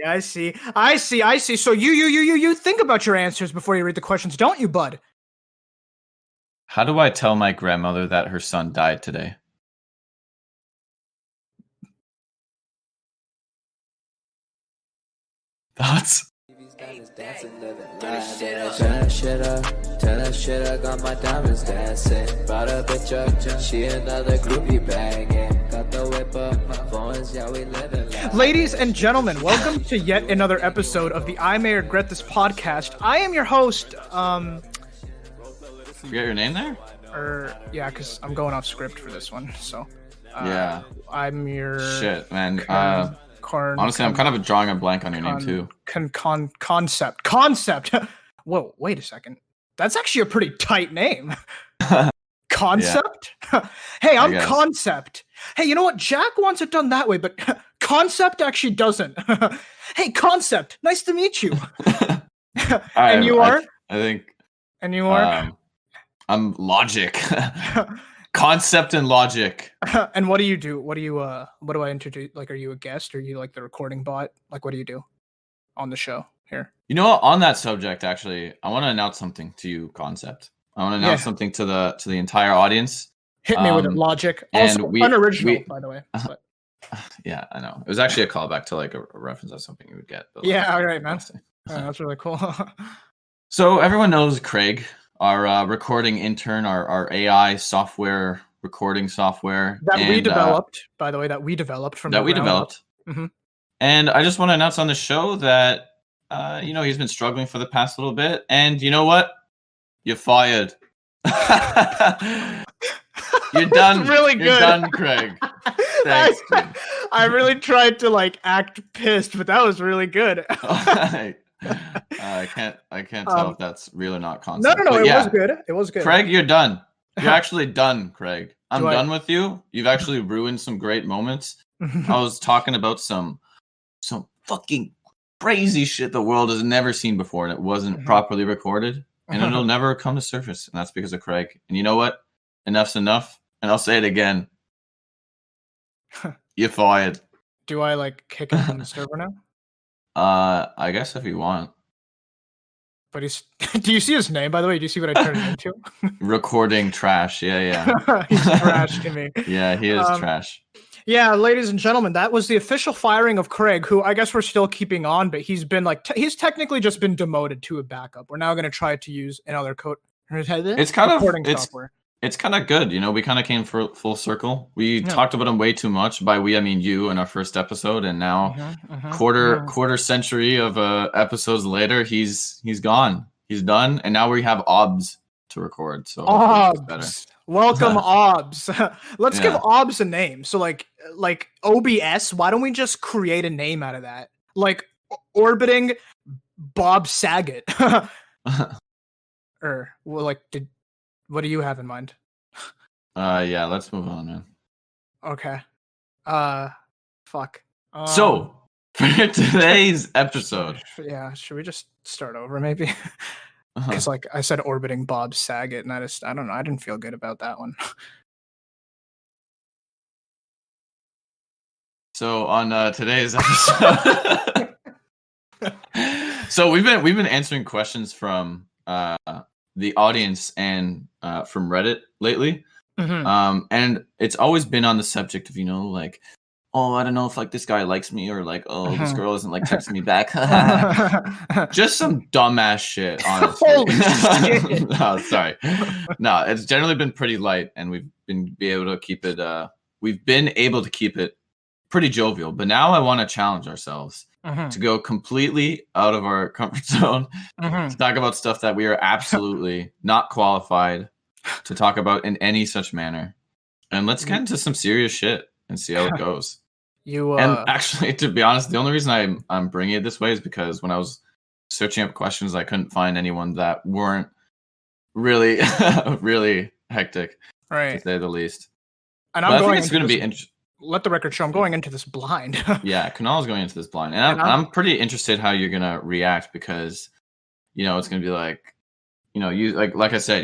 I see. So you think about your answers before you read the questions, don't you, bud? How do I tell my grandmother that her son died today? Thoughts? Tell that shit I got my diamonds dancing. Brought a bitch up, she another groupie banging. Got the whip up, my phones, yeah, we living. Ladies and gentlemen, welcome to yet another episode of the I May Regret This podcast. I am your host, Forget your name there? yeah, because I'm going off script for this one, so. Yeah. I'm your... Shit, man. Honestly, I'm kind of drawing a blank on your name, too. Concept. Whoa, wait a second. That's actually a pretty tight name. Concept? Yeah. Hey, I'm Concept. Hey, you know what? Jack wants it done that way, but Concept actually doesn't. Hey, Concept, nice to meet you. And you are? I think... And you are? I'm Logic. Concept and Logic. And what do you do? What do I introduce? Like, are you a guest? Or are you like the recording bot? Like, what do you do on the show here? You know what? On that subject, actually, I want to announce something to you, Concept. I want to announce something to the entire audience. Hit me with it, Logic. Also unoriginal, by the way. But. Yeah, I know. It was actually a callback to like a reference of something you would get. But, yeah, all right, man. That's really cool. So everyone knows Craig, our recording intern, our AI software recording software that we developed. By the way, that we developed from that we developed. Mm-hmm. And I just want to announce on the show that he's been struggling for the past little bit, and you know what? You're fired. You're done. Really good. You're done, Craig. Thanks. I really tried to like act pissed, but that was really good. I can't tell if that's real or not. Concept. No, it was good. It was good. Craig, you're done. You're actually done, Craig. I'm done with you. You've actually ruined some great moments. I was talking about some fucking crazy shit the world has never seen before, and it wasn't properly recorded, and it'll never come to surface, and that's because of Craig. And you know what? Enough's enough, and I'll say it again. You're fired. Do I like kick him from the server now? I guess if you want. But do you see his name, by the way? Do you see what I turned him into? Recording trash. Yeah. He's trash to me. Yeah, he is trash. Yeah, ladies and gentlemen, that was the official firing of Craig, who I guess we're still keeping on, but he's been like, he's technically just been demoted to a backup. We're now going to try to use another code. It's kind of software. It's kind of good. We kind of came full circle. We talked about him way too much. By we, I mean you in our first episode. And now quarter century of episodes later, he's gone. He's done. And now we have OBS to record. So OBS. Welcome, OBS. Let's give OBS a name. So like OBS, why don't we just create a name out of that? Like orbiting Bob Saget. What do you have in mind? Yeah, let's move on, man. Okay. Fuck. So, for today's episode. Yeah, should we just start over maybe? Because like I said orbiting Bob Saget, and I don't know, I didn't feel good about that one. So on today's episode, so we've been answering questions from the audience and from Reddit lately. And it's always been on the subject of, like, oh, I don't know if like this guy likes me, or like, oh, this girl isn't like texting me back. Just some dumbass shit, honestly. Holy shit. No, sorry. No, it's generally been pretty light, and we've been able to keep it pretty jovial. But now I want to challenge ourselves to go completely out of our comfort zone to talk about stuff that we are absolutely not qualified to talk about in any such manner. And let's get into some serious shit and see how it goes. And actually, to be honest, the only reason I'm bringing it this way is because when I was searching up questions, I couldn't find anyone that weren't really, really hectic, right, to say the least. And I think it's going to be interesting. Let the record show I'm going into this blind. Yeah, Kunal's going into this blind. And I'm pretty interested how you're going to react, because, it's going to be like, you like I said,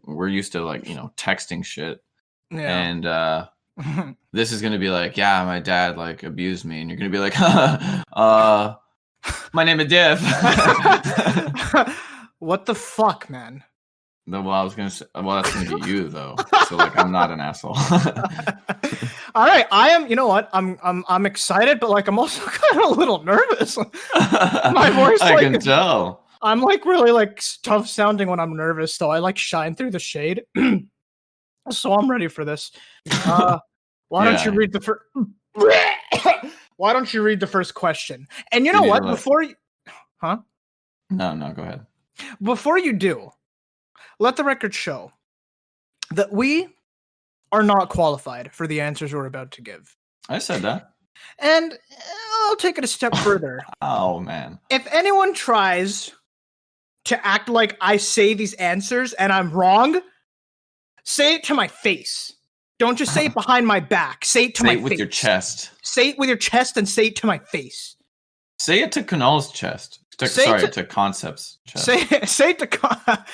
we're used to like, texting shit. Yeah. And this is going to be like, yeah, my dad like abused me. And you're going to be like, My name is Div. What the fuck, man? No, well, I was gonna say, well, that's gonna be you though. So like, I'm not an asshole. All right, I am. You know what? I'm excited, but like, I'm also kind of a little nervous. My voice, I can tell. I'm like really like tough sounding when I'm nervous, so I like shine through the shade. So I'm ready for this. Why don't you read the first? Why don't you read the first question? And you know what? Before you, No, go ahead. Before you do, let the record show that we are not qualified for the answers we're about to give. I said that. And I'll take it a step further. Oh, man. If anyone tries to act like I say these answers and I'm wrong, say it to my face. Don't just say it behind my back. Say it to my face. Say it with your chest. Say it with your chest and say it to my face. Say it to Kunal's chest. To Concept's chest. Say it to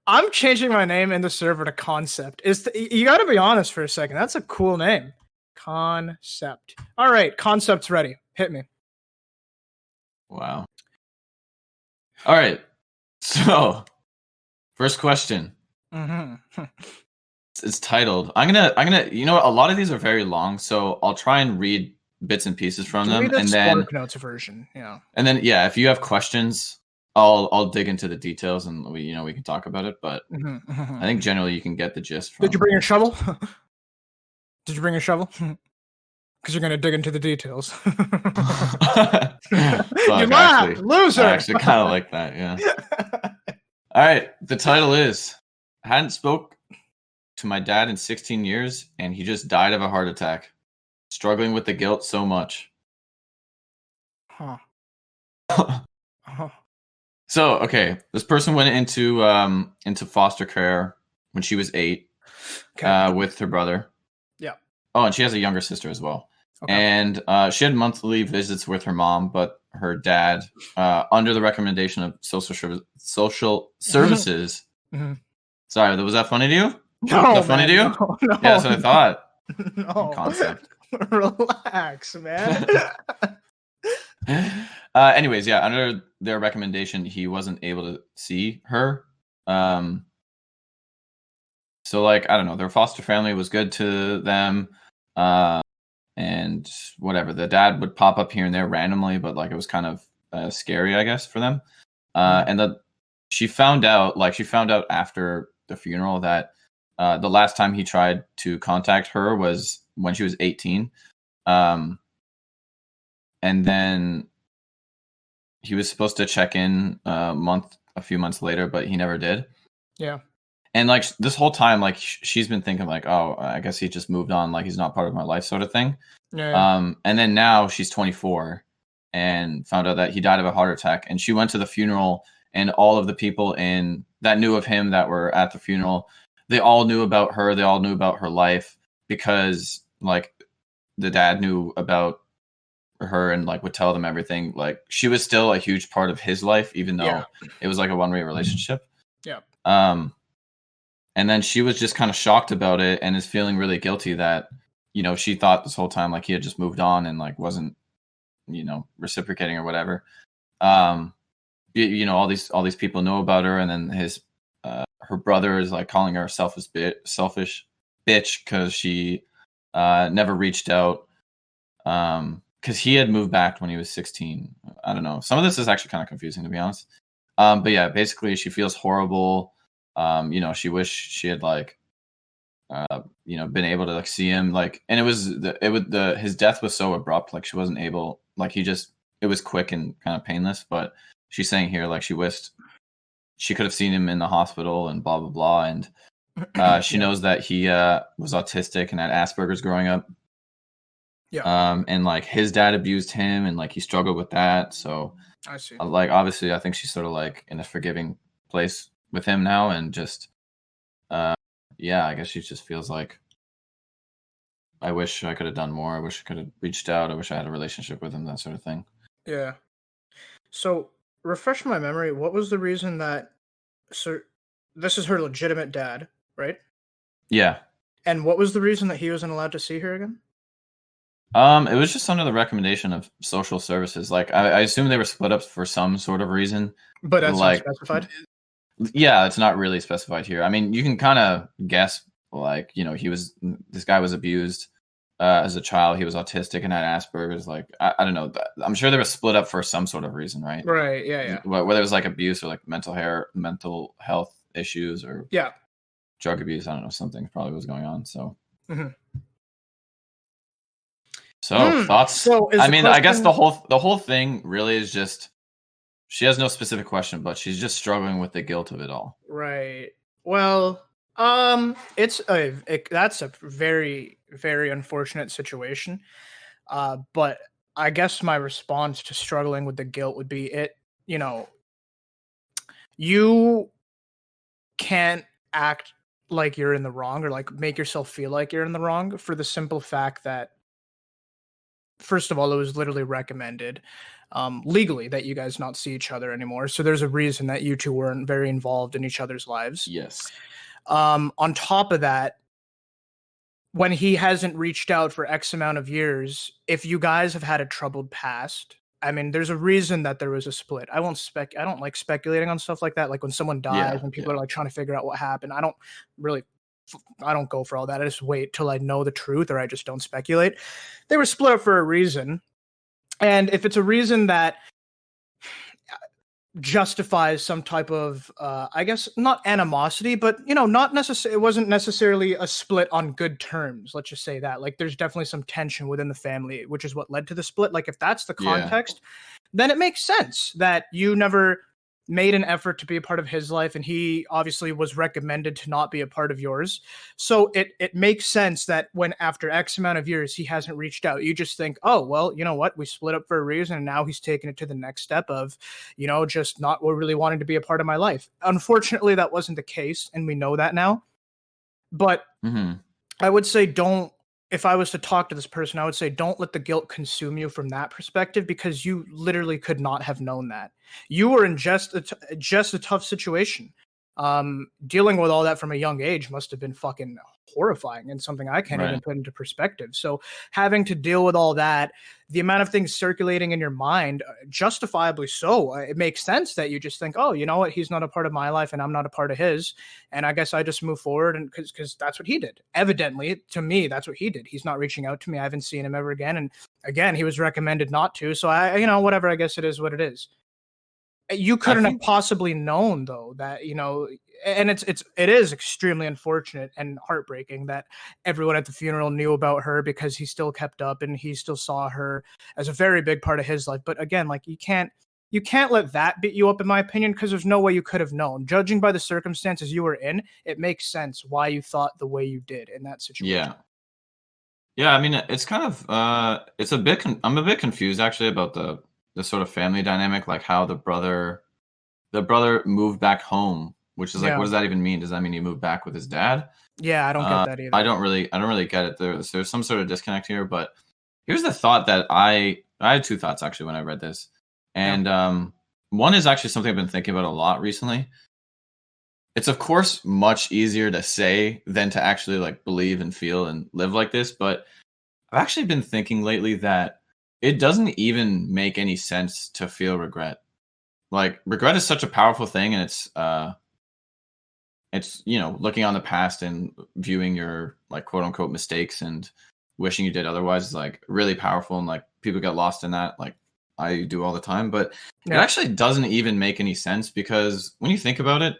I'm changing my name in the server to Concept. You got to be honest for a second. That's a cool name. Concept. All right, Concept's ready. Hit me. Wow. All right. So, first question. Mm-hmm. It's titled. I'm gonna. You know what? A lot of these are very long, so I'll try and read bits and pieces from them, and then notes version. Yeah. And then if you have questions, I'll dig into the details, and we can talk about it. But I think generally you can get the gist. Did you bring a shovel? Did you bring a shovel? Because you're gonna dig into the details. You laughed, loser. I actually kind of like that. Yeah. All right. The title is "Hadn't spoke to my dad in 16 years, and he just died of a heart attack. Struggling with the guilt so much." Huh. So, okay, this person went into foster care when she was 8, with her brother. Yeah. Oh, and she has a younger sister as well. Okay. And she had monthly visits with her mom, but her dad, under the recommendation of social services. Mm-hmm. Sorry, was that funny to you? No, funny to you? No. Yeah, that's what I thought. No. Concept. Relax, man. Anyways, under their recommendation, he wasn't able to see her. So like, I don't know, their foster family was good to them. And whatever, the dad would pop up here and there randomly, but like it was kind of scary, I guess, for them. And she found out after the funeral that the last time he tried to contact her was when she was 18. And then he was supposed to check in a few months later, but he never did. Yeah. And like this whole time, like she's been thinking like, oh, I guess he just moved on. Like he's not part of my life sort of thing. Yeah. And then now she's 24 and found out that he died of a heart attack. And she went to the funeral, and all of the people that knew of him that were at the funeral, they all knew about her. They all knew about her life because like the dad knew about her and like would tell them everything. Like she was still a huge part of his life, even though it was like a one-way relationship. Yeah. And then she was just kind of shocked about it and is feeling really guilty that, she thought this whole time like he had just moved on and like wasn't, reciprocating or whatever. All these people know about her, and then her brother is like calling her a selfish bitch because she never reached out. Because he had moved back when he was 16. I don't know. Some of this is actually kind of confusing, to be honest. But yeah, basically she feels horrible. She wished she had like, been able to like see him, like, and his death was so abrupt, like she wasn't able, like it was quick and kind of painless. But she's saying here, like she wished she could have seen him in the hospital and blah blah blah. And she knows that he was autistic and had Asperger's growing up. Yeah. And like his dad abused him, and like he struggled with that. So I see. Like obviously, I think she's sort of like in a forgiving place with him now, and just I guess she just feels like, I wish I could have done more. I wish I could have reached out. I wish I had a relationship with him, that sort of thing. Yeah. So refresh my memory. What was the reason that? So this is her legitimate dad, right? Yeah. And what was the reason that he wasn't allowed to see her again? It was just under the recommendation of social services. Like, I assume they were split up for some sort of reason. But that's like, not specified? Yeah, it's not really specified here. I mean, you can kind of guess, like, you know, this guy was abused as a child. He was autistic and had Asperger's. Like, I don't know. I'm sure they were split up for some sort of reason, right? Right, yeah. Whether it was like abuse or like mental health issues or drug abuse. I don't know. Something probably was going on. So. Mm-hmm. So thoughts? So I mean, I guess the whole thing really is just she has no specific question, but she's just struggling with the guilt of it all. Right. Well, that's a very, very unfortunate situation. But I guess my response to struggling with the guilt would be you can't act like you're in the wrong or like make yourself feel like you're in the wrong for the simple fact that, first of all, it was literally recommended legally that you guys not see each other anymore. So there's a reason that you two weren't very involved in each other's lives. Yes. On top of that, when he hasn't reached out for X amount of years, if you guys have had a troubled past, I mean, there's a reason that there was a split. I don't like speculating on stuff like that. Like when someone dies and people are like trying to figure out what happened. I don't go for all that. I just wait till I know the truth, or I just don't speculate. They were split up for a reason. And if it's a reason that justifies some type of, I guess, not animosity, but, it wasn't necessarily a split on good terms. Let's just say that. Like, there's definitely some tension within the family, which is what led to the split. Like, if that's the context, then it makes sense that you never made an effort to be a part of his life, and he obviously was recommended to not be a part of yours. So it makes sense that when after X amount of years he hasn't reached out, you just think, oh, well, you know what, we split up for a reason, and now he's taking it to the next step of, just not really wanting to be a part of my life. Unfortunately, that wasn't the case, and we know that now. But I would say if I was to talk to this person, I would say don't let the guilt consume you from that perspective, because you literally could not have known that. You were in just a tough situation. Dealing with all that from a young age must have been fucking horrifying and something I can't even put into perspective. So having to deal with all that, the amount of things circulating in your mind, justifiably so, it makes sense that you just think, oh, you know what, he's not a part of my life and I'm not a part of his, and I guess I just move forward, and because that's what he did. Evidently, to me, that's what he did. He's not reaching out to me. I haven't seen him ever again, and again, he was recommended not to. So I, whatever. I guess it is what it is. You couldn't have possibly known, though, that, and it is extremely unfortunate and heartbreaking that everyone at the funeral knew about her, because he still kept up and he still saw her as a very big part of his life. But again, like, you can't let that beat you up, in my opinion, because there's no way you could have known. Judging by the circumstances you were in, it makes sense why you thought the way you did in that situation. Yeah. I mean, it's kind of I'm a bit confused actually about the sort of family dynamic, like how the brother moved back home, which is like, what does that even mean? Does that mean he moved back with his dad? Yeah, I don't get that either. I don't really get it. There's some sort of disconnect here, but here's the thought that I had two thoughts actually when I read this. And one is actually something I've been thinking about a lot recently. It's of course much easier to say than to actually like believe and feel and live like this, but I've actually been thinking lately that it doesn't even make any sense to feel regret. Like, regret is such a powerful thing, and it's looking on the past and viewing your like quote unquote mistakes and wishing you did otherwise is like really powerful, and like people get lost in that, like I do all the time. But it actually doesn't even make any sense, because when you think about it,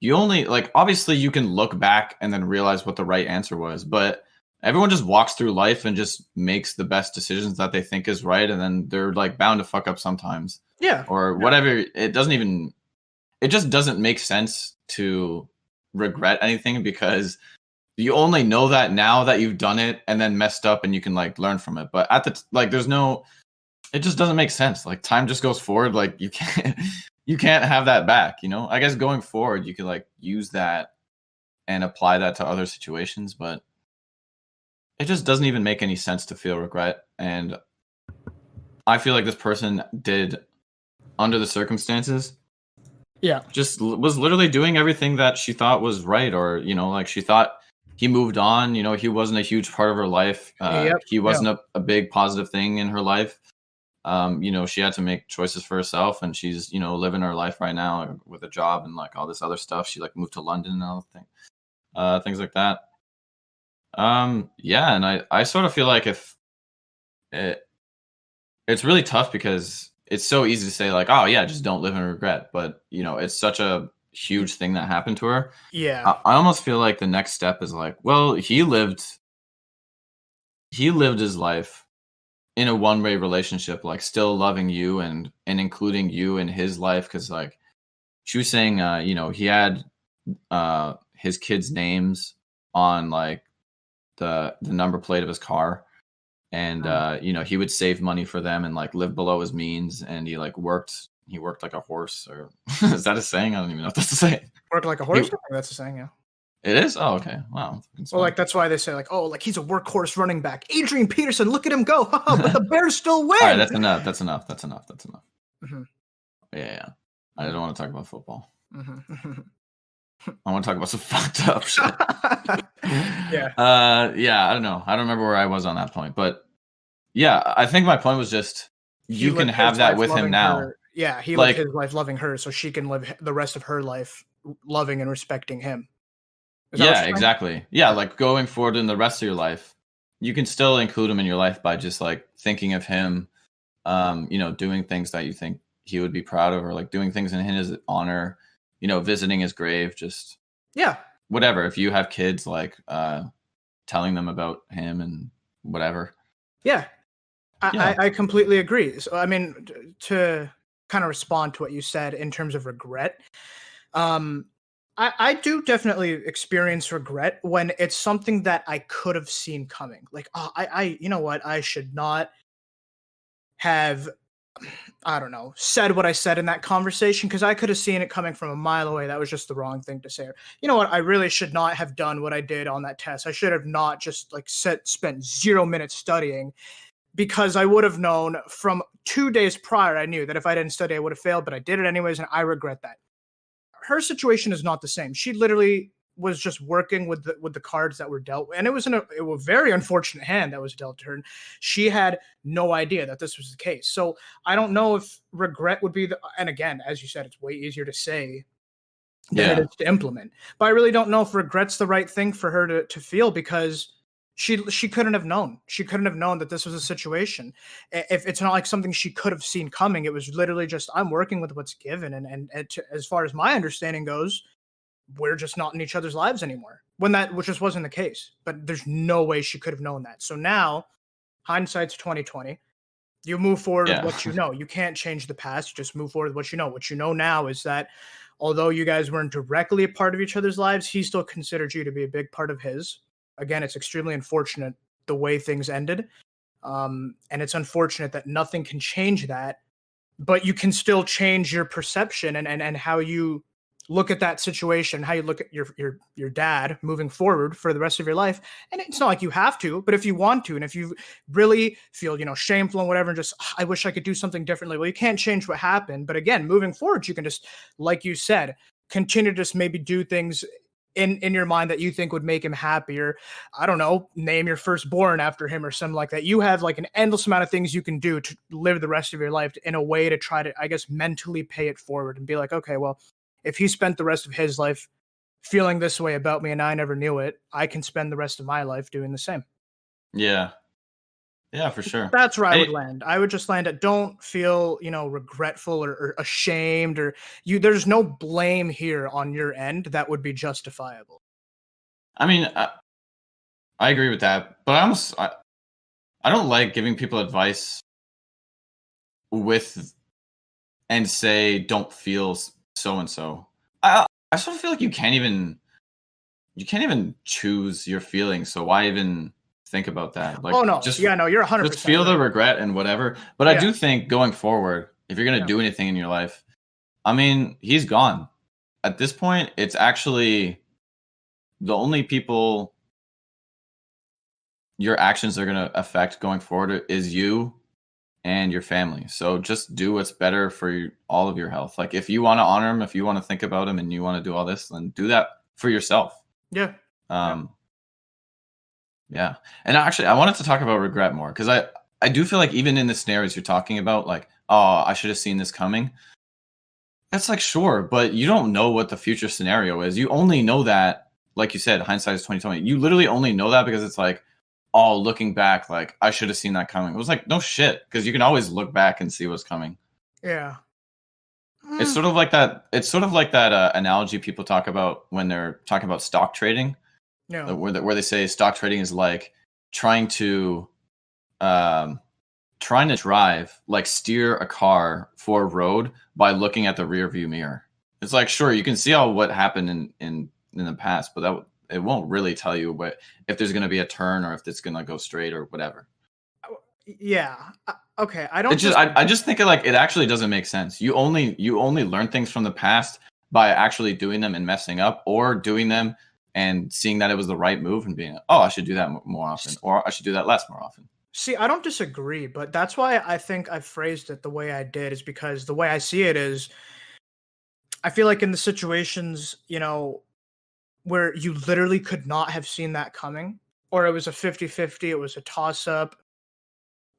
you only like, obviously you can look back and then realize what the right answer was, but everyone just walks through life and just makes the best decisions that they think is right, and then they're like bound to fuck up sometimes. Or whatever. It just doesn't make sense to regret anything, because you only know that now that you've done it and then messed up, and you can like learn from it. But it just doesn't make sense. Like, time just goes forward. Like, you can't have that back, I guess going forward you could like use that and apply that to other situations, but it just doesn't even make any sense to feel regret. And I feel like this person did, under the circumstances, just was literally doing everything that she thought was right, or like she thought he moved on. You know, he wasn't a huge part of her life. He wasn't a big positive thing in her life. You know, she had to make choices for herself, and she's, you know, living her life right now with a job and like all this other stuff. She like moved to London and all things like that. Yeah, and I sort of feel like if it's really tough because it's so easy to say like, oh yeah, just don't live in regret. But you know, it's such a huge thing that happened to her. Yeah. I almost feel like the next step is like, well, he lived his life in a one-way relationship, like still loving you and including you in his life. Because like she was saying, you know, he had his kids' names on like the number plate of his car, and you know, he would save money for them and like live below his means, and he worked like a horse. Or is that a saying? I don't even know if that's a saying. Work like a horse? That's a saying, yeah. It is? Oh, okay. Wow. Well, like that's why they say like, oh, like he's a workhorse running back. Adrian Peterson, look at him go. But the Bears still win. All right, that's enough. Mm-hmm. Yeah. I don't want to talk about football. Mm-hmm. I want to talk about some fucked up shit. Yeah. Yeah, I don't know. I don't remember where I was on that point. But yeah, I think my point was just you can have that with him now. Her. Yeah, he lived his life loving her, so she can live the rest of her life loving and respecting him. Yeah, exactly. Yeah, like going forward in the rest of your life, you can still include him in your life by just like thinking of him, you know, doing things that you think he would be proud of, or like doing things in his honor, you know, visiting his grave, just whatever. If you have kids, like telling them about him and whatever. Yeah. I completely agree. So, I mean, to kind of respond to what you said in terms of regret, I do definitely experience regret when it's something that I could have seen coming. Like, I you know what? I should not have, I don't know, said what I said in that conversation because I could have seen it coming from a mile away. That was just the wrong thing to say. You know what? I really should not have done what I did on that test. I should have not just like spent 0 minutes studying, because I would have known from 2 days prior. I knew that if I didn't study, I would have failed, but I did it anyways, and I regret that. Her situation is not the same. She literally was just working with the cards that were dealt, and it was a very unfortunate hand that was dealt to her. And she had no idea that this was the case. So I don't know if regret would be and again, as you said, it's way easier to say than it is to implement. But I really don't know if regret's the right thing for her to feel, because she couldn't have known. She couldn't have known that this was a situation. If it's not like something she could have seen coming, it was literally just, I'm working with what's given. And as far as my understanding goes, we're just not in each other's lives anymore. Which just wasn't the case. But there's no way she could have known that. So now, hindsight's 2020. You move forward with what you know. You can't change the past. You just move forward with what you know. What you know now is that although you guys weren't directly a part of each other's lives, he still considered you to be a big part of his. Again, it's extremely unfortunate the way things ended. And it's unfortunate that nothing can change that, but you can still change your perception and how you look at that situation, how you look at your dad moving forward for the rest of your life. And it's not like you have to, but if you want to, and if you really feel, shameful and whatever, and just, I wish I could do something differently. Well, you can't change what happened. But again, moving forward, you can just, like you said, continue to just maybe do things in your mind that you think would make him happier. I don't know, name your firstborn after him or something like that. You have like an endless amount of things you can do to live the rest of your life in a way to try to, I guess, mentally pay it forward and be like, okay, well, if he spent the rest of his life feeling this way about me and I never knew it, I can spend the rest of my life doing the same. Yeah. Yeah, for sure. That's where I would land. I would just land at, don't feel, regretful or ashamed, or there's no blame here on your end that would be justifiable. I mean, I agree with that, but I don't like giving people advice and say, don't feel so-and-so. I sort of feel like you can't even choose your feelings. So why even think about that? Like, you're 100%. Just feel the regret and whatever. But I do think going forward, if you're going to do anything in your life, I mean, he's gone. At this point, it's actually the only people your actions are going to affect going forward is you and your family. So just do what's better for all of your health. Like, if you want to honor him, if you want to think about him and you want to do all this, then do that for yourself. Yeah. Yeah. And actually, I wanted to talk about regret more because I do feel like even in the scenarios you're talking about, like, oh, I should have seen this coming. That's like, sure, but you don't know what the future scenario is. You only know that, like you said, hindsight is 2020. You literally only know that because it's like, oh, looking back, like I should have seen that coming. It was like, no shit, because you can always look back and see what's coming. Yeah. It's sort of like that. It's sort of like that analogy people talk about when they're talking about stock trading. Yeah. Where they say stock trading is like trying to drive, like steer a car for a road by looking at the rear view mirror. It's like, sure, you can see all what happened in the past, but it won't really tell you if there's going to be a turn or if it's going to go straight or whatever. Yeah. Okay. I just think it actually doesn't make sense. You only learn things from the past by actually doing them and messing up, or doing them and seeing that it was the right move and being, oh, I should do that more often, or I should do that less more often. See, I don't disagree, but that's why I think I phrased it the way I did, is because the way I see it is, I feel like in the situations, where you literally could not have seen that coming, or it was a 50-50, it was a toss-up.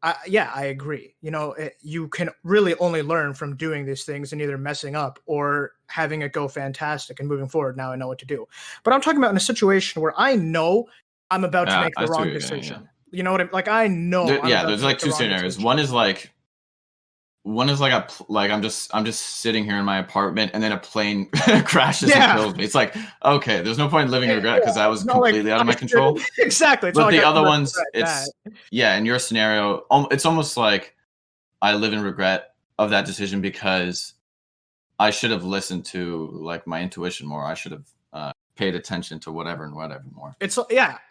I agree. You can really only learn from doing these things and either messing up or having it go fantastic and moving forward. Now I know what to do. But I'm talking about in a situation where I know I'm about to make the wrong decision. Yeah. You know what I'm like? I know. There's like two scenarios. Decision. One is like I'm just sitting here in my apartment and then a plane crashes and kills me. It's like, okay, there's no point in living in regret because that was completely out of my control. Exactly. But the other ones, in your scenario, it's almost like I live in regret of that decision because I should have listened to like my intuition more. I should have paid attention to whatever more. It's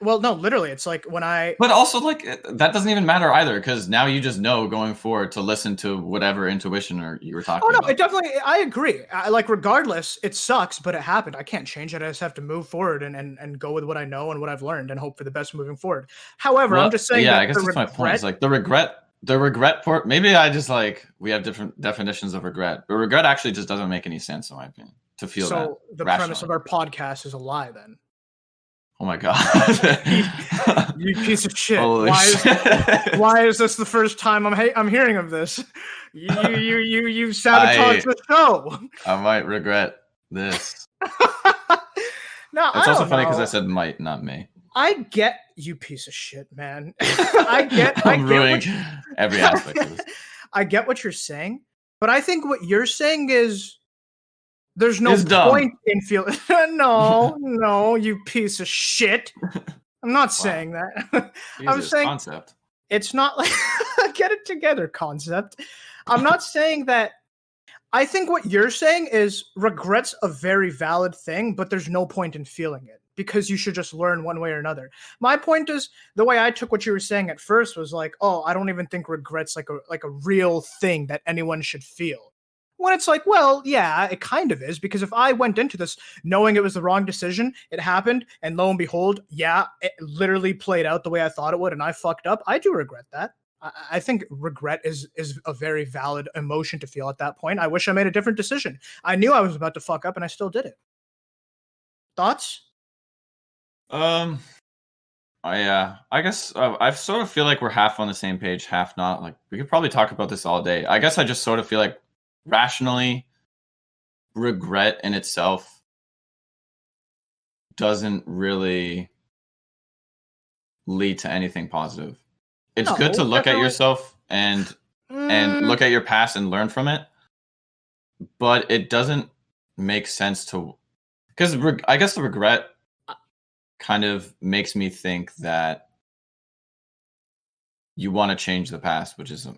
well, no, literally, it's like but also like that doesn't even matter either, because now you just know going forward to listen to whatever intuition or you were talking about. It definitely, I agree. Like regardless, it sucks, but it happened. I can't change it. I just have to move forward and go with what I know and what I've learned and hope for the best moving forward. However, I'm just saying, I guess that's my point. It's like the regret part. Maybe I just like, we have different definitions of regret, but regret actually just doesn't make any sense in my opinion. To feel so the rationally. Premise of our podcast is a lie then. Oh my god. You piece of shit. Why is this the first time I'm hearing of this? You sabotaged the show. I might regret this. No, it's also funny because I said might, not may. I get you, piece of shit, man. I'm ruining every aspect of this. I get what you're saying, but I think what you're saying is there's no point in feeling. No, you piece of shit. I'm not saying that. I'm saying concept. It's not like get it together, concept. I'm not saying that. I think what you're saying is regret's a very valid thing, but there's no point in feeling it because you should just learn one way or another. My point is, the way I took what you were saying at first was like, oh, I don't even think regret's like a real thing that anyone should feel. When it's like, well, yeah, it kind of is, because if I went into this knowing it was the wrong decision, it happened, and lo and behold, yeah, it literally played out the way I thought it would, and I fucked up, I do regret that. I think regret is a very valid emotion to feel at that point. I wish I made a different decision. I knew I was about to fuck up, and I still did it. Thoughts? I guess I sort of feel like we're half on the same page, half not. Like, we could probably talk about this all day. I guess I just sort of feel like rationally, regret in itself doesn't really lead to anything positive. It's good to look at yourself and look at your past and learn from it, but it doesn't make sense to, because I guess the regret kind of makes me think that you want to change the past, which is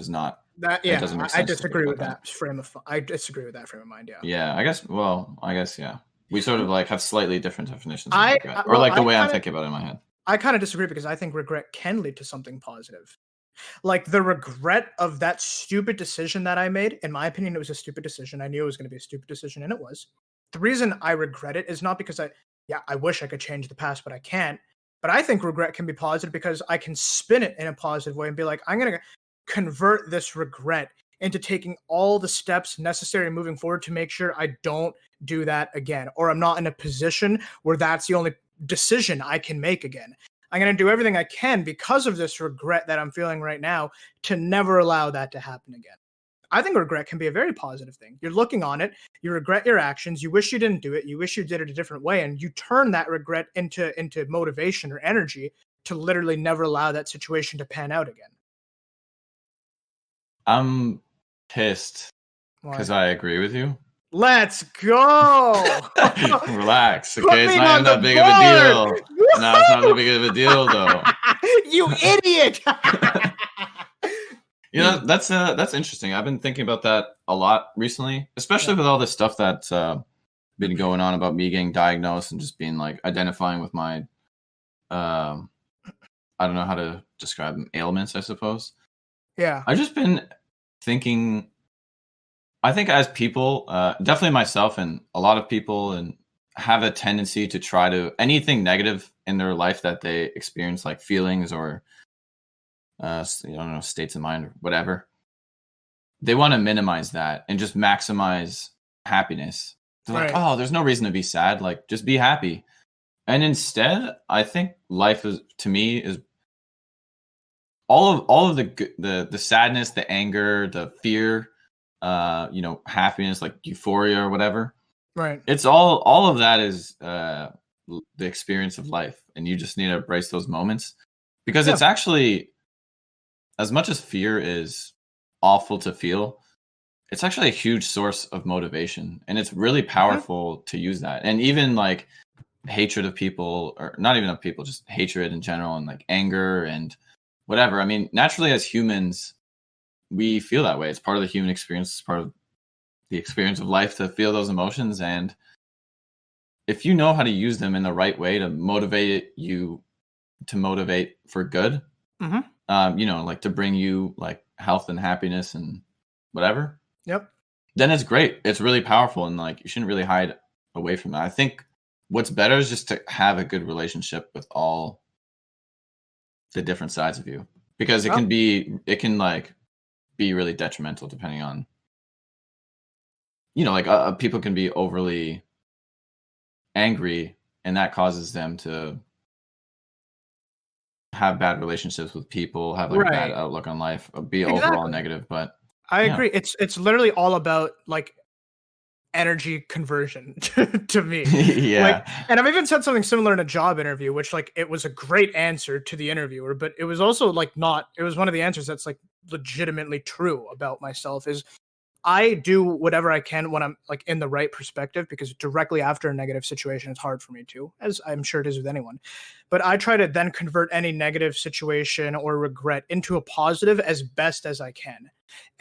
not. That, yeah, I disagree with that frame of mind. Yeah. Yeah, I guess yeah. We sort of like have slightly different definitions of regret, or like the way I'm thinking about it in my head. I kind of disagree because I think regret can lead to something positive. Like the regret of that stupid decision that I made. In my opinion, it was a stupid decision. I knew it was going to be a stupid decision, and it was. The reason I regret it is not because I wish I could change the past, but I can't. But I think regret can be positive because I can spin it in a positive way and be like, I'm going to convert this regret into taking all the steps necessary moving forward to make sure I don't do that again, or I'm not in a position where that's the only decision I can make again. I'm going to do everything I can because of this regret that I'm feeling right now to never allow that to happen again. I think regret can be a very positive thing. You're looking on it, you regret your actions, you wish you didn't do it, you wish you did it a different way, and you turn that regret into motivation or energy to literally never allow that situation to pan out again. I'm pissed because I agree with you. Let's go. Relax. Okay, it's not that big of a deal. No, it's not that big of a deal, though. You idiot. You know, that's interesting. I've been thinking about that a lot recently, especially with all this stuff that's been going on about me getting diagnosed and just being like identifying with my, I don't know how to describe them, ailments, I suppose. Yeah. I've just been thinking, I think as people, definitely myself and a lot of people, and have a tendency to try to anything negative in their life that they experience, like feelings or I don't know, states of mind or whatever. They want to minimize that and just maximize happiness. They're like, oh, there's no reason to be sad. Like, just be happy. And instead, I think life is, to me, is all of the sadness, the anger, the fear, happiness, like euphoria or whatever. Right. It's all of that is the experience of life, and you just need to embrace those moments because it's actually, as much as fear is awful to feel, it's actually a huge source of motivation, and it's really powerful to use that. And even like hatred of people, or not even of people, just hatred in general, and like anger and whatever. I mean, naturally as humans, we feel that way. It's part of the human experience. It's part of the experience of life to feel those emotions. And if you know how to use them in the right way to motivate you, to motivate for good, like to bring you like health and happiness and whatever. Yep. Then it's great. It's really powerful, and like you shouldn't really hide away from that. I think what's better is just to have a good relationship with all the different sides of you, because it can be really detrimental depending on, people can be overly angry, and that causes them to have bad relationships with people, have like a bad outlook on life, be overall negative. But I agree. It's literally all about like energy conversion to me. Yeah. And I've even said something similar in a job interview, which like it was a great answer to the interviewer, but it was also like it was one of the answers that's like legitimately true about myself. Is I do whatever I can when I'm like in the right perspective, because directly after a negative situation, it's hard for me too, as I'm sure it is with anyone. But I try to then convert any negative situation or regret into a positive as best as I can,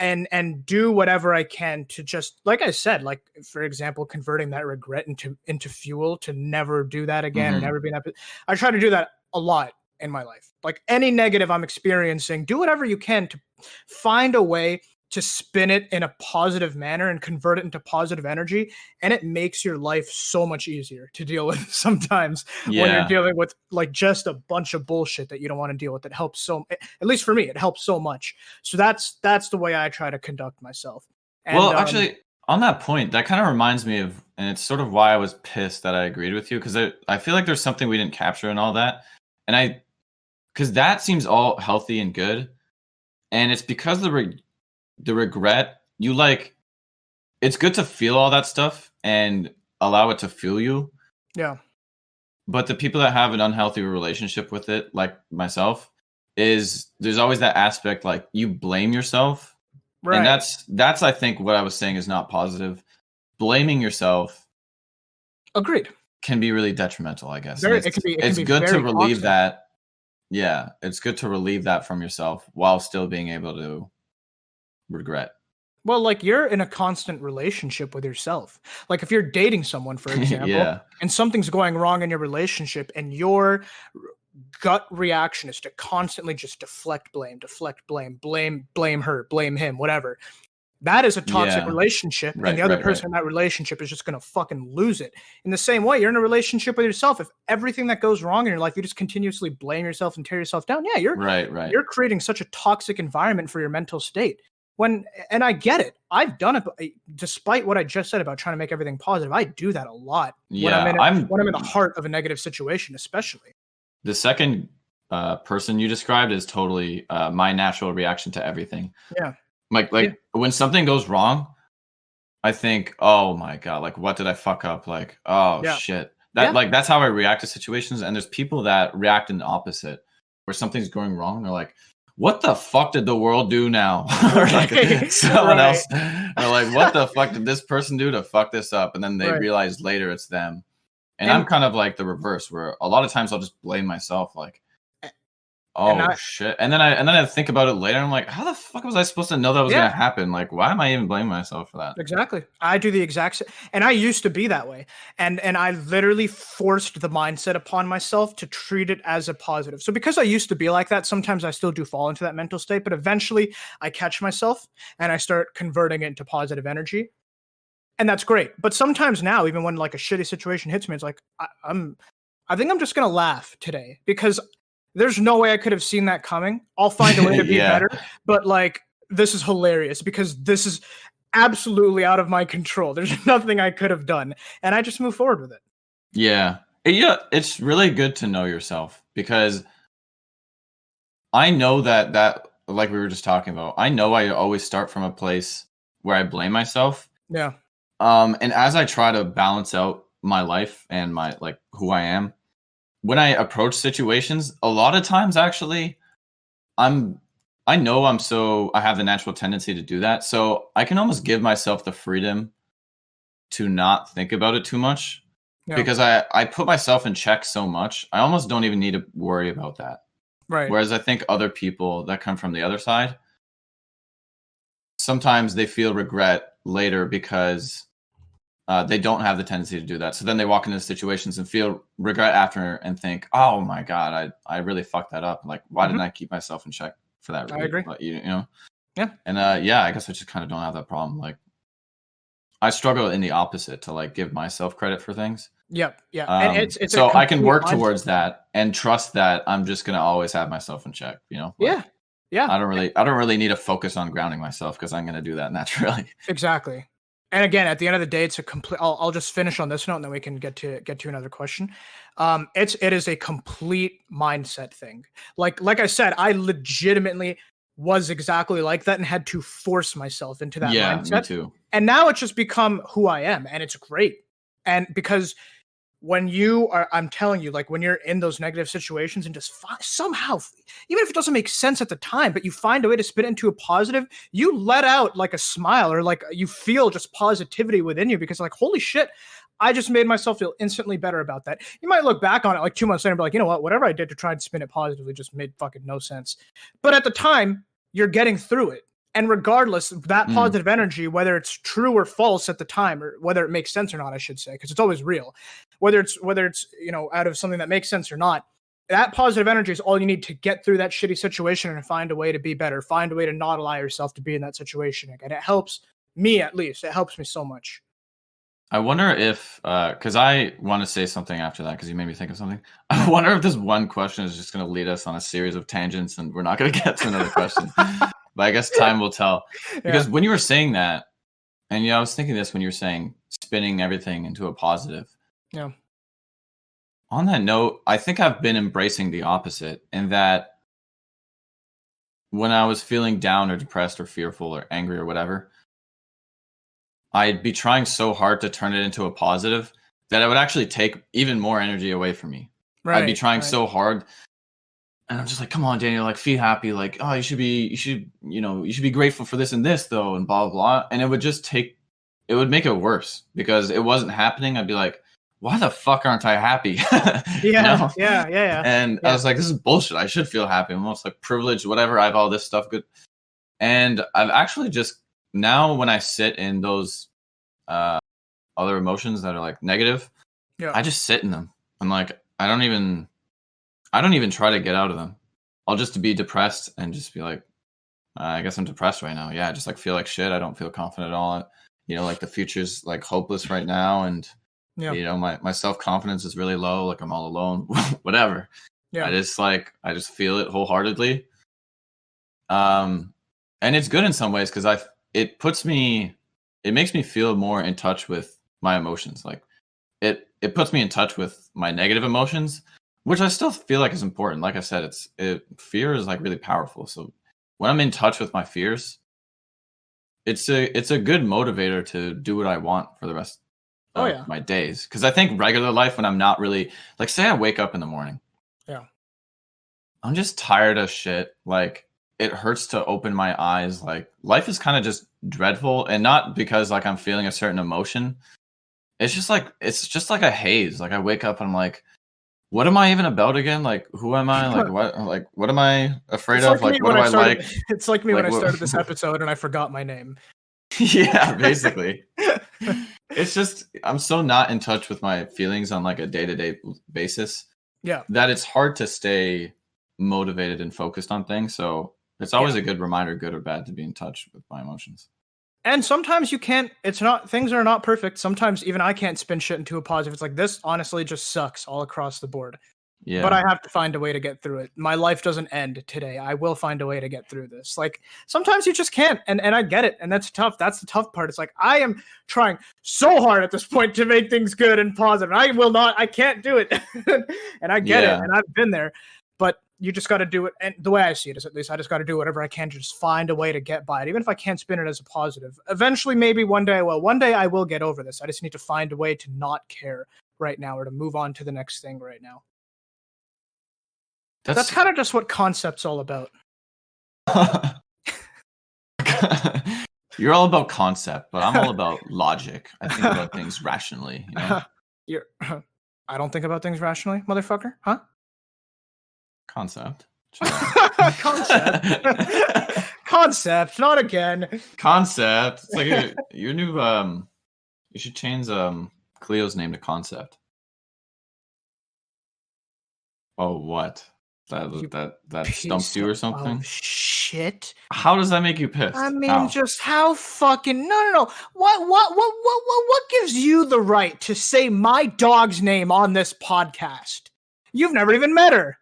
and do whatever I can to just, like I said, like for example, converting that regret into fuel to never do that again or never be that. I try to do that a lot in my life. Like any negative I'm experiencing, do whatever you can to find a way to spin it in a positive manner and convert it into positive energy. And it makes your life so much easier to deal with sometimes when you're dealing with like just a bunch of bullshit that you don't want to deal with. It helps at least for me, it helps so much. So that's the way I try to conduct myself. And, well, actually on that point, that kind of reminds me of, and it's sort of why I was pissed that I agreed with you. Cause I feel like there's something we didn't capture in all that. And cause that seems all healthy and good. And it's because the regret, it's good to feel all that stuff and allow it to fuel you. Yeah. But the people that have an unhealthy relationship with it, like myself, there's always that aspect, like you blame yourself. Right. And that's I think what I was saying is not positive. Blaming yourself. Agreed. Can be really detrimental, I guess. It's good to relieve that. Yeah. It's good to relieve that from yourself while still being able to regret. Well, like you're in a constant relationship with yourself. Like if you're dating someone, for example, and something's going wrong in your relationship, and your gut reaction is to constantly just deflect blame, blame her, blame him, whatever. That is a toxic relationship, and the other person in that relationship is just going to fucking lose it. In the same way, you're in a relationship with yourself. If everything that goes wrong in your life, you just continuously blame yourself and tear yourself down, you're creating such a toxic environment for your mental state. And I get it. I've done it, despite what I just said about trying to make everything positive. I do that a lot when I'm in the heart of a negative situation, especially. The second person you described is totally my natural reaction to everything. Yeah. Like when something goes wrong, I think, oh my God, like what did I fuck up? Like, oh shit. That's how I react to situations. And there's people that react in the opposite, where something's going wrong. They're like, what the fuck did the world do now? Or like someone else. They're like, what the fuck did this person do to fuck this up? And then they realize later it's them. And I'm kind of like the reverse, where a lot of times I'll just blame myself, like, oh shit. And then I think about it later and I'm like, how the fuck was I supposed to know that was gonna happen? Like, why am I even blaming myself for that? Exactly. I do the exact same, and I used to be that way. And I literally forced the mindset upon myself to treat it as a positive. So because I used to be like that, sometimes I still do fall into that mental state, but eventually I catch myself and I start converting it into positive energy. And that's great. But sometimes now, even when like a shitty situation hits me, it's like I think I'm just gonna laugh today because there's no way I could have seen that coming. I'll find a way to be better. But like, this is hilarious because this is absolutely out of my control. There's nothing I could have done. And I just move forward with it. Yeah. Yeah. It's really good to know yourself because I know that like we were just talking about, I know I always start from a place where I blame myself. Yeah. And as I try to balance out my life and my, like, who I am, when I approach situations, a lot of times actually, I have the natural tendency to do that. So I can almost give myself the freedom to not think about it too much because I put myself in check so much. I almost don't even need to worry about that. Right. Whereas I think other people that come from the other side, sometimes they feel regret later because they don't have the tendency to do that. So then they walk into situations and feel regret after and think, oh my God, I really fucked that up. Like, why didn't I keep myself in check for that? I agree. But, you know? Yeah. And I guess I just kind of don't have that problem. Like, I struggle in the opposite to like give myself credit for things. Yep. Yeah. And it's so I can work towards that and trust that I'm just going to always have myself in check, you know? Like, yeah. I don't really need to focus on grounding myself because I'm going to do that naturally. Exactly. And again, at the end of the day, it's a complete. I'll just finish on this note, and then we can get to another question. It is a complete mindset thing. Like I said, I legitimately was exactly like that and had to force myself into that mindset. Me too. And now it's just become who I am, and it's great. And because when I'm telling you, like when you're in those negative situations and just somehow, even if it doesn't make sense at the time, but you find a way to spin it into a positive, you let out like a smile or like you feel just positivity within you because like, holy shit, I just made myself feel instantly better about that. You might look back on it like 2 months later and be like, you know what, whatever I did to try and spin it positively just made fucking no sense. But at the time, you're getting through it. And regardless, that positive energy, whether it's true or false at the time, or whether it makes sense or not, I should say, because it's always real, whether it's out of something that makes sense or not, that positive energy is all you need to get through that shitty situation and find a way to be better, find a way to not allow yourself to be in that situation again. It helps me, at least. It helps me so much. I wonder if, because I want to say something after that, because you made me think of something. I wonder if this one question is just going to lead us on a series of tangents and we're not going to get to another question. But I guess time will tell. Because when you were saying that, and I was thinking this when you were saying spinning everything into a positive. Yeah. On that note, I think I've been embracing the opposite in that when I was feeling down or depressed or fearful or angry or whatever, I'd be trying so hard to turn it into a positive that it would actually take even more energy away from me. Right, I'd be trying so hard. And I'm just like, come on, Daniel, like, feel happy. Like, oh, you should be grateful for this and this, though, and blah, blah, blah. And it would make it worse because it wasn't happening. I'd be like, why the fuck aren't I happy? Yeah. And I was like, this is bullshit. I should feel happy. I'm almost like privileged, whatever. I have all this stuff good. And I've actually just, now when I sit in those other emotions that are like negative, I just sit in them. I'm like, I don't even try to get out of them. I'll just be depressed and just be like, I guess I'm depressed right now. Yeah, I just like feel like shit. I don't feel confident at all. Like the future's like hopeless right now. And, my self-confidence is really low. Like I'm all alone, whatever. Yeah. I just feel it wholeheartedly. And it's good in some ways because it makes me feel more in touch with my emotions. Like it puts me in touch with my negative emotions, which I still feel like is important. Like I said, fear is like really powerful. So when I'm in touch with my fears, it's a good motivator to do what I want for the rest of my days. Because I think regular life, when I'm not really, like, say I wake up in the morning, I'm just tired of shit. Like, it hurts to open my eyes. Like, life is kind of just dreadful, and not because like I'm feeling a certain emotion. It's just like a haze. Like, I wake up and I'm like, what am I even about again? Like, who am I? Like, what am I afraid of? Like, what do I like? It's like me when I started this episode and I forgot my name. Yeah, basically. It's just, I'm so not in touch with my feelings on like a day-to-day basis. Yeah. That it's hard to stay motivated and focused on things. So it's always a good reminder, good or bad, to be in touch with my emotions. And sometimes you can't, things are not perfect. Sometimes even I can't spin shit into a positive. It's like, this honestly just sucks all across the board. Yeah. But I have to find a way to get through it. My life doesn't end today. I will find a way to get through this. Like, sometimes you just can't. And I get it. And that's tough. That's the tough part. It's like, I am trying so hard at this point to make things good and positive. I can't do it. And I get it. And I've been there. But you just got to do it. And the way I see it is, at least, I just got to do whatever I can to just find a way to get by it. Even if I can't spin it as a positive. Eventually, maybe one day I will get over this. I just need to find a way to not care right now, or to move on to the next thing right now. That's kind of just what Concept's all about. You're all about concept, but I'm all about logic. I think about things rationally. You know? I don't think about things rationally, motherfucker. Huh? Concept. Concept, not again. Concept. It's like your new you should change Cleo's name to Concept. Oh, what? That stumps you or something? Shit. How does that make you pissed? I mean, just how fucking no. What gives you the right to say my dog's name on this podcast? You've never even met her.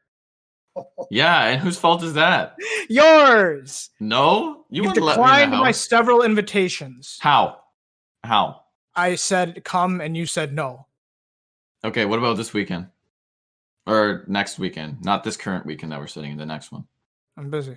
Yeah, and whose fault is that? Yours. No, you declined my several invitations. How? I said come, and you said no. Okay, what about this weekend? Or next weekend? Not this current weekend that we're sitting in, the next one. I'm busy.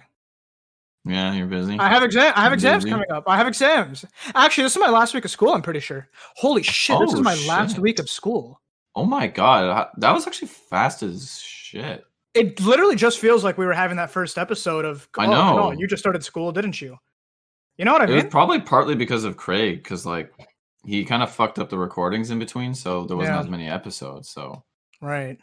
Yeah, you're busy. I have exams coming up. I have exams. Actually, this is my last week of school, I'm pretty sure. Holy shit, this is my last week of school. Oh my god, that was actually fast as shit. It literally just feels like we were having that first episode of. I know. You just started school, didn't you? You know what I mean? It was probably partly because of Craig, because like he kind of fucked up the recordings in between, so there wasn't as many episodes. So right.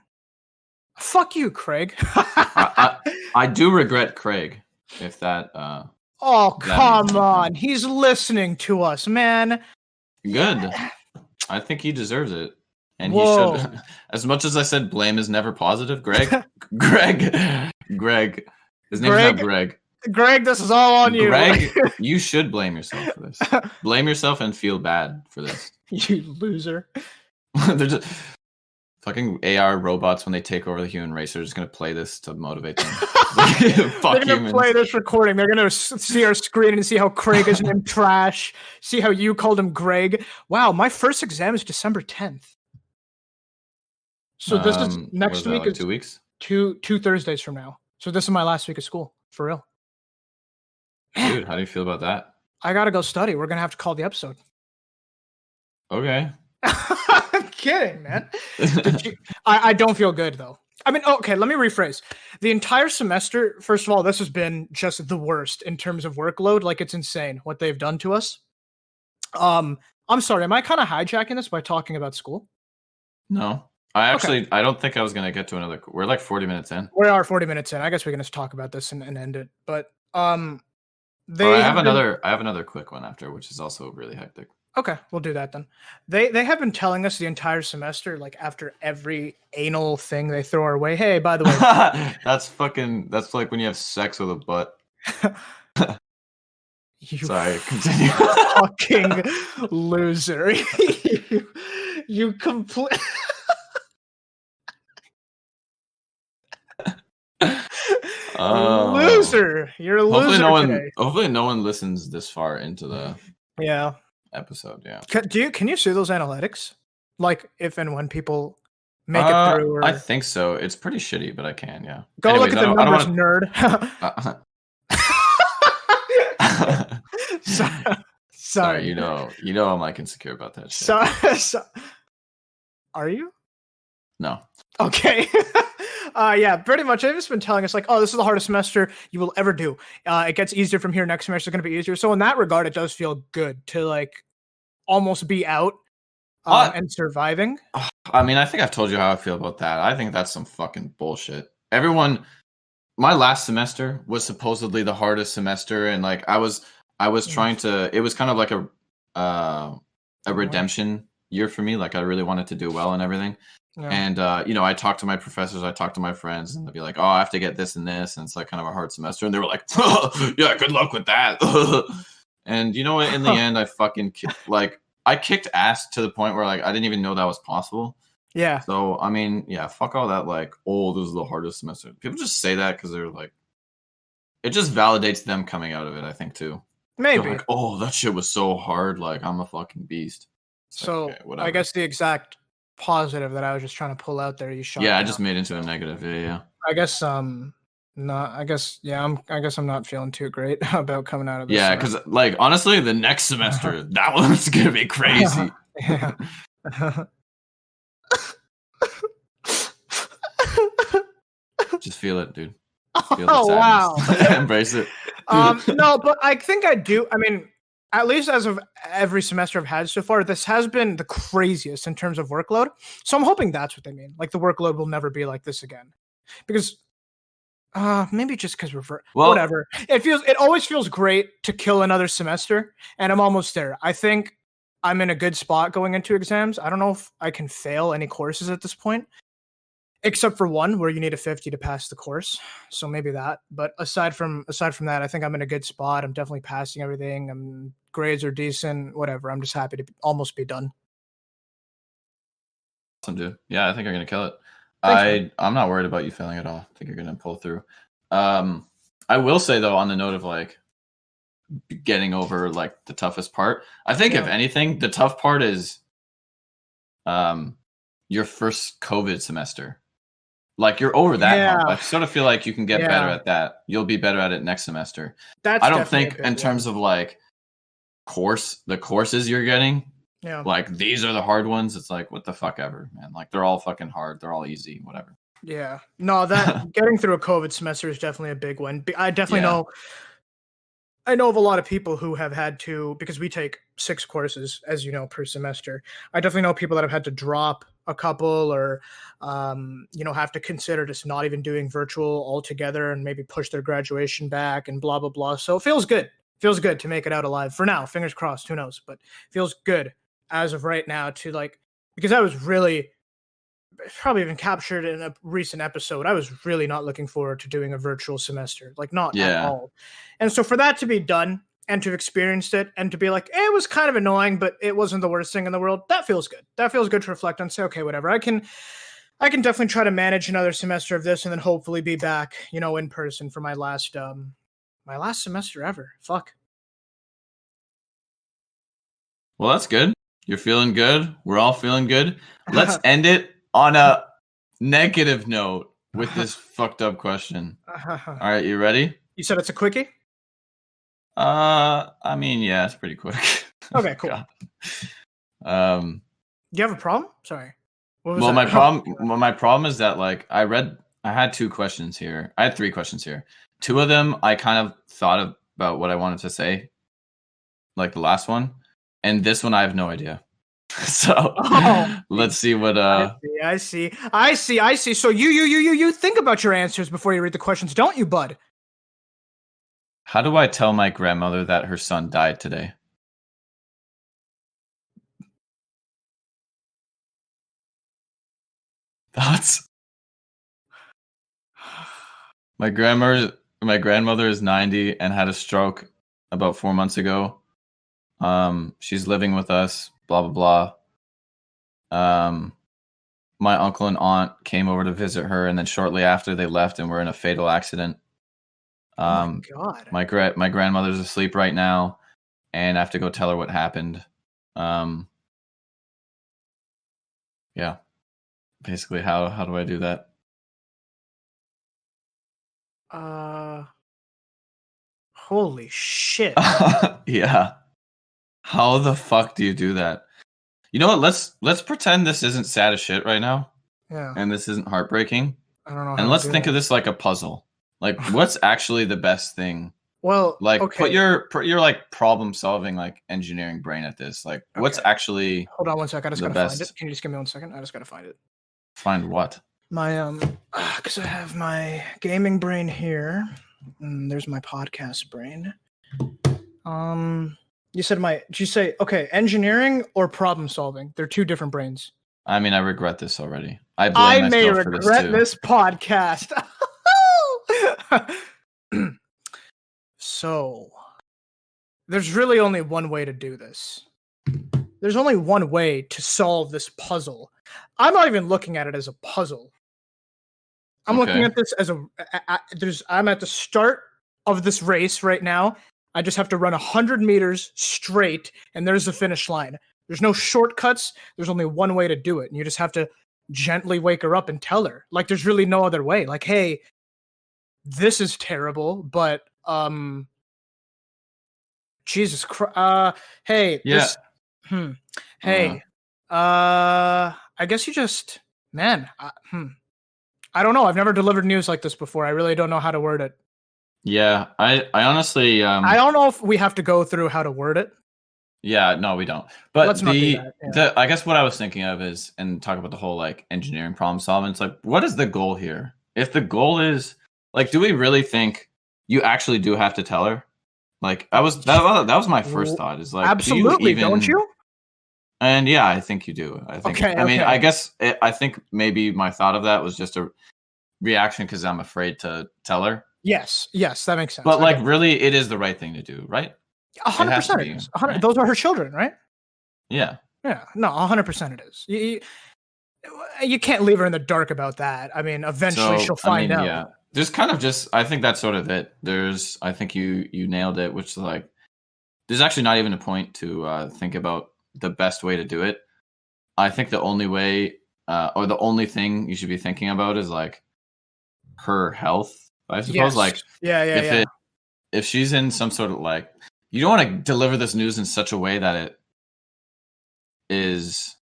Fuck you, Craig. I do regret Craig. If that. Come on! He's listening to us, man. Good. I think he deserves it. And he should, as much as I said blame is never positive, Greg. His name's not Greg. Greg, this is all on you. Greg, you should blame yourself for this. Blame yourself and feel bad for this. You loser. They're just fucking AR robots, when they take over the human race, they're just going to play this to motivate them. They're going to play this recording. They're going to see our screen and see how Craig is named trash. See how you called him Greg. Wow, my first exam is December 10th. So this is next week. Like 2 weeks? Two Thursdays from now. So this is my last week of school, for real. Man, dude, how do you feel about that? I gotta go study. We're gonna have to call the episode. Okay. I'm kidding, man. I don't feel good though. I mean, okay, let me rephrase. The entire semester, first of all, this has been just the worst in terms of workload. Like, it's insane what they've done to us. I'm sorry, am I kind of hijacking this by talking about school? No. I don't think I was going to get to another. We're like 40 minutes in. We are 40 minutes in. I guess we can just talk about this and end it. But I have another quick one after, which is also really hectic. Okay, we'll do that then. They have been telling us the entire semester, like after every anal thing they throw our way, hey, by the way. That's like when you have sex with a butt. Sorry, continue. Fucking loser. you complete. Loser. You're a loser. Hopefully no one listens this far into the episode. Yeah. Can you see those analytics? Like if and when people make it through? Or... I think so. It's pretty shitty, but I can. Yeah. Go look at the numbers, nerd. Sorry, you know, I'm like insecure about that shit. Are you? No. Okay. Yeah, pretty much. They've just been telling us like, oh, this is the hardest semester you will ever do. It gets easier from here. Next semester is going to be easier. So in that regard, it does feel good to like almost be out and surviving. I mean, I think I've told you how I feel about that. I think that's some fucking bullshit. My last semester was supposedly the hardest semester, and like I was trying to. It was kind of like a redemption year for me. Like I really wanted to do well and everything. Yeah. And I talked to my professors, I talked to my friends, and they'd be like, "Oh, I have to get this and this," and it's like kind of a hard semester. And they were like, oh, "Yeah, good luck with that." And you know what? In the end, I fucking I kicked ass to the point where like I didn't even know that was possible. Yeah. So I mean, yeah, fuck all that. Like, oh, this is the hardest semester. People just say that because they're like, it just validates them coming out of it. I think too. Maybe. Like, oh, that shit was so hard. Like, I'm a fucking beast. It's so like, okay, I guess the exact positive that I was just trying to pull out there, you shot. Yeah, I just made into a negative. Yeah. I guess I'm not feeling too great about coming out of this. Yeah, because like honestly, the next semester, that one's gonna be crazy. Yeah. Just feel it, dude. Feel the wow. Embrace it. No, but I think I do. I mean, at least as of every semester I've had so far, this has been the craziest in terms of workload. So I'm hoping that's what they mean. Like the workload will never be like this again. Because maybe just because whatever. It always feels great to kill another semester, and I'm almost there. I think I'm in a good spot going into exams. I don't know if I can fail any courses at this point. Except for one where you need a 50 to pass the course. So maybe that. But aside from that, I think I'm in a good spot. I'm definitely passing everything. Grades are decent, whatever. I'm just happy to almost be done. Awesome, dude. Yeah, I think you're going to kill it. Thanks, I'm not worried about you failing at all. I think you're going to pull through. I will say, though, on the note of like getting over like the toughest part, I think if anything, the tough part is your first COVID semester. Like you're over that hump. I sort of feel like you can get better at that. You'll be better at it next semester. I don't think in terms of like the courses you're getting, like these are the hard ones. It's like, what the fuck ever, man. Like they're all fucking hard. They're all easy, whatever. Yeah. No, that getting through a COVID semester is definitely a big one. I definitely know. I know of a lot of people who have had to, because we take 6 courses, as you know, per semester. I definitely know people that have had to drop a couple or, have to consider just not even doing virtual altogether and maybe push their graduation back and blah, blah, blah. So it feels good. Feels good to make it out alive for now. Fingers crossed. Who knows? But feels good as of right now to like, because I was really probably even captured in a recent episode. I was really not looking forward to doing a virtual semester, like not at all. And so for that to be done and to have experienced it and to be like, it was kind of annoying, but it wasn't the worst thing in the world. That feels good. That feels good to reflect on, say, okay, whatever. I can definitely try to manage another semester of this and then hopefully be back, in person for my last semester ever. Fuck. Well, that's good. You're feeling good. We're all feeling good. Let's end it on a negative note with this fucked up question. All right, you ready? You said it's a quickie? I mean, yeah, it's pretty quick. Okay, cool. Do you have a problem? Sorry. My problem is that like I had 2 questions here. I had 3 questions here. 2 of them I kind of thought about what I wanted to say, like the last one, and this one I have no idea. So let's see what I see. So you think about your answers before you read the questions, don't you, bud? How do I tell my grandmother that her son died today? Thoughts? My grandmother is 90 and had a stroke about 4 months ago. She's living with us, blah, blah, blah. My uncle and aunt came over to visit her, and then shortly after they left and were in a fatal accident. Oh my God. My grandmother's asleep right now, and I have to go tell her what happened. Yeah. Basically, how do I do that? Holy shit. Yeah. How the fuck do you do that? You know what? Let's pretend this isn't sad as shit right now. Yeah. And this isn't heartbreaking. I don't know. And let's think of this like a puzzle. Like, what's actually the best thing? Well, like, okay. put your like problem solving like engineering brain at this. Like, what's actually? Hold on one sec. I just gotta find it. Can you just give me 1 second? I just gotta find it. Find what? My because I have my gaming brain here. There's my podcast brain. You said did you say, okay, engineering or problem solving? They're two different brains. I mean, I regret this already. I may regret this podcast. So, there's really only one way to do this. There's only one way to solve this puzzle. I'm not even looking at it as a puzzle. I'm looking at this as I'm at the start of this race right now. I just have to run 100 meters straight, and there's the finish line. There's no shortcuts. There's only one way to do it, and you just have to gently wake her up and tell her. Like, there's really no other way. Like, hey, this is terrible, but Jesus Christ. Hey, yeah. Hey, I guess you just, man. I don't know. I've never delivered news like this before. I really don't know how to word it. Yeah, I honestly I don't know if we have to go through how to word it. Yeah, no, we don't. But let's not do that. Yeah. I guess what I was thinking of is, and talk about the whole like engineering problem solving. It's like, what is the goal here? If the goal is like, do we really think you actually do have to tell her? Like, that was my first thought. Is like, absolutely, don't you? And yeah, I think you do. I think. Okay, I mean, I guess I think maybe my thought of that was just a reaction because I'm afraid to tell her. Yes, that makes sense. But like, really, it is the right thing to do, right? 100%. Right? Those are her children, right? Yeah. Yeah. No, 100% it is. You can't leave her in the dark about that. I mean, eventually she'll find out. Yeah. There's kind of just, I think that's sort of it. I think you nailed it, which is like, there's actually not even a point to think about the best way to do it. I think the only way, or the only thing you should be thinking about is like her health. I suppose, yes. like, if she's in some sort of like, you don't want to deliver this news in such a way that it is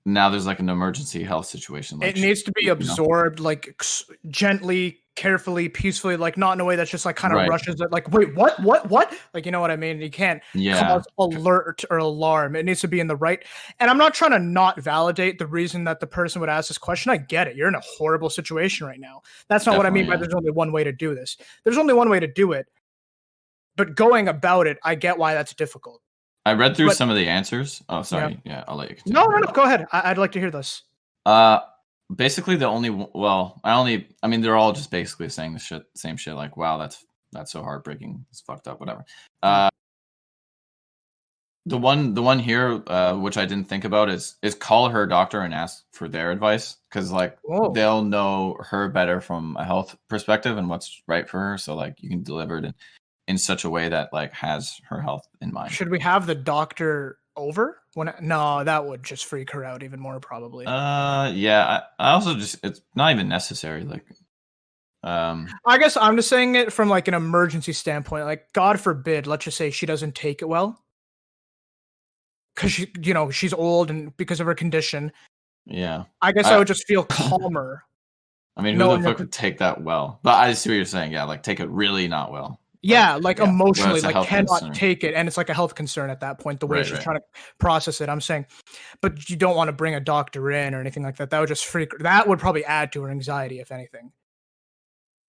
now there's like an emergency health situation. Like, it needs to be absorbed, like gently, carefully, peacefully, like not in a way that's just like kind of rushes it. Like, wait, what? Like, you know what I mean? You can't cause alert or alarm. It needs to be in the right. And I'm not trying to not validate the reason that the person would ask this question. I get it. You're in a horrible situation right now. That's not what I mean by there's only one way to do this. There's only one way to do it. But going about it, I get why that's difficult. I read through some of the answers. Oh, sorry. Yeah, I'll let you continue. No, go ahead. I'd like to hear this. Basically, they're all just basically saying the same shit. Like, wow, that's so heartbreaking. It's fucked up. Whatever. The one here, which I didn't think about, is call her doctor and ask for their advice, because like they'll know her better from a health perspective and what's right for her. So like you can deliver it in such a way that like has her health in mind. Should we have the doctor over? No, that would just freak her out even more probably. Yeah. I also it's not even necessary. Like, I guess I'm just saying it from like an emergency standpoint. Like, God forbid, let's just say she doesn't take it well, because she's old and because of her condition. Yeah. I guess I would just feel calmer. I mean, who the fuck would take that well? But I see what you're saying. Yeah, like take it really not well. Yeah, like emotionally, like cannot take it, and it's like a health concern at that point. The way she's trying to process it, I'm saying, but you don't want to bring a doctor in or anything like that. That would just that would probably add to her anxiety, if anything.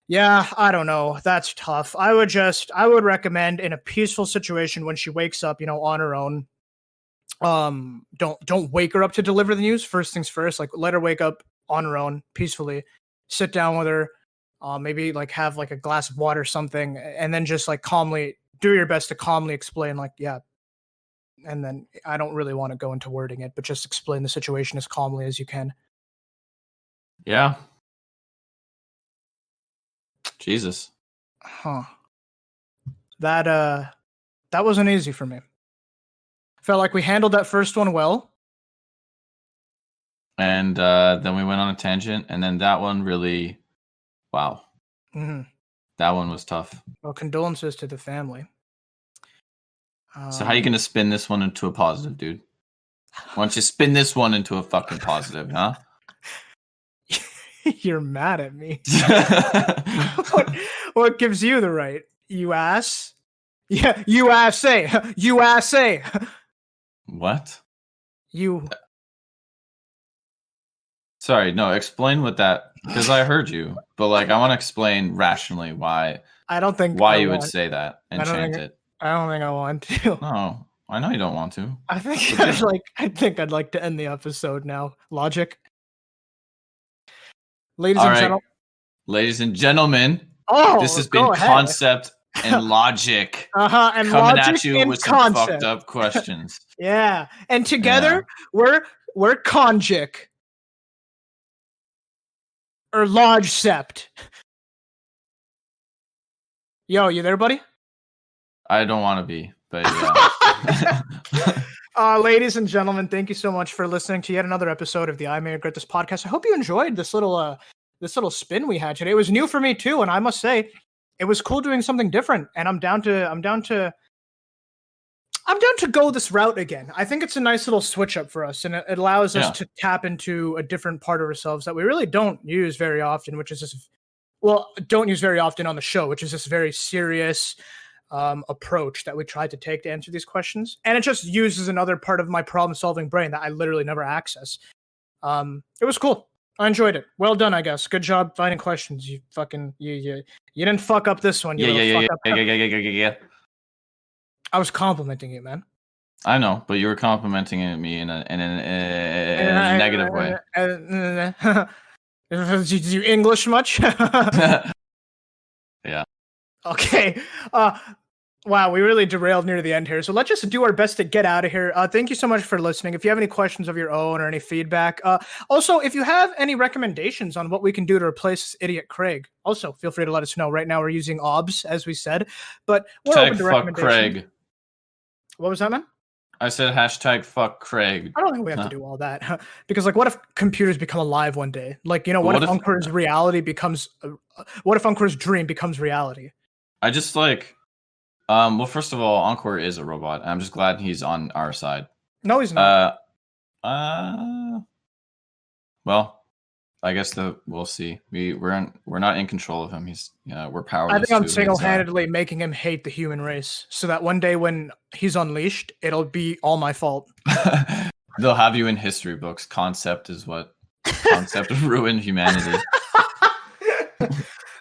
Yeah, I don't know. That's tough. I would recommend in a peaceful situation when she wakes up, on her own. Don't wake her up to deliver the news. First things first, like let her wake up on her own peacefully. Sit down with her. Maybe like have like a glass of water or something, and then just like calmly do your best to calmly explain, like, yeah. And then I don't really want to go into wording it, but just explain the situation as calmly as you can. Yeah. Jesus. Huh. That wasn't easy for me. Felt like we handled that first one well. And then we went on a tangent, and then that one really, wow. Mm-hmm. That one was tough. Well, condolences to the family. So how are you going to spin this one into a positive, dude? Why don't you spin this one into a fucking positive, huh? You're mad at me. What gives you the right? You ass? Yeah, USA. USA. What? You. Sorry, no, explain what that, because I heard you, but like I want to explain rationally why I don't think why you would say that and chant it. I don't think I want to. No, I know you don't want to. I think I'd like to end the episode now. Logic. Ladies and gentlemen, this has been Concept and Logic. And coming logic at you with some fucked up questions. Yeah, and together we're Conjic. Or Lodge Sept. Yo, you there, buddy? I don't want to be, but yeah. Ladies and gentlemen, thank you so much for listening to yet another episode of the I May Regret This podcast. I hope you enjoyed this little spin we had today. It was new for me too, and I must say, it was cool doing something different. And I'm down to go this route again. I think it's a nice little switch up for us, and it allows us to tap into a different part of ourselves that we really don't use very often, which is don't use very often on the show, which is this very serious approach that we tried to take to answer these questions. And it just uses another part of my problem-solving brain that I literally never access. It was cool. I enjoyed it. Well done, I guess. Good job finding questions. You fucking you didn't fuck up this one. Yeah. I was complimenting you, man. I know, but you were complimenting me in a negative way. Do you English much? Yeah. Okay. Wow, we really derailed near the end here. So let's just do our best to get out of here. Thank you so much for listening. If you have any questions of your own or any feedback, also, if you have any recommendations on what we can do to replace idiot Craig, also feel free to let us know. Right now we're using OBS, as we said, but we're open to recommendations. Craig. What was that, man? I said hashtag fuck Craig. I don't think we have to do all that because, like, what if computers become alive one day? Like, you know, what if Uncor's reality becomes? What if Uncor's dream becomes reality? I just like, well, first of all, Encore is a robot. I'm just glad he's on our side. No, he's not. Well, I guess we'll see. We're not in control of him. We're powerless. I think I'm single-handedly making him hate the human race, so that one day when he's unleashed, it'll be all my fault. They'll have you in history books. Concept ruined humanity.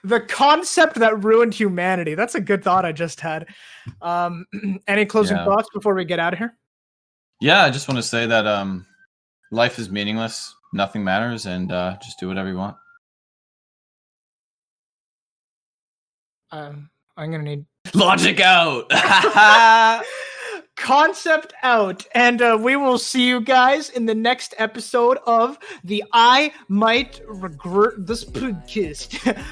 The concept that ruined humanity. That's a good thought I just had. Any closing thoughts before we get out of here? Yeah, I just want to say that life is meaningless. Nothing matters, and just do whatever you want. I'm gonna need logic out. Concept out, and we will see you guys in the next episode of the I Might Regret This podcast.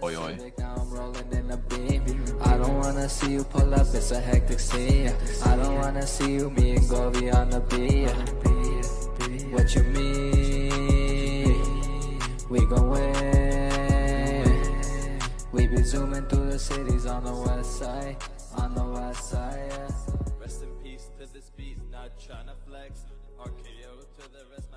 Oi, oi. I don't wanna see you pull up, it's a hectic scene. I don't wanna see you, me and Govey on the beat. What you mean? We gon' win. We be zooming through the cities on the west side. Yeah. Rest in peace to this beat, not tryna flex. RKO to the rest,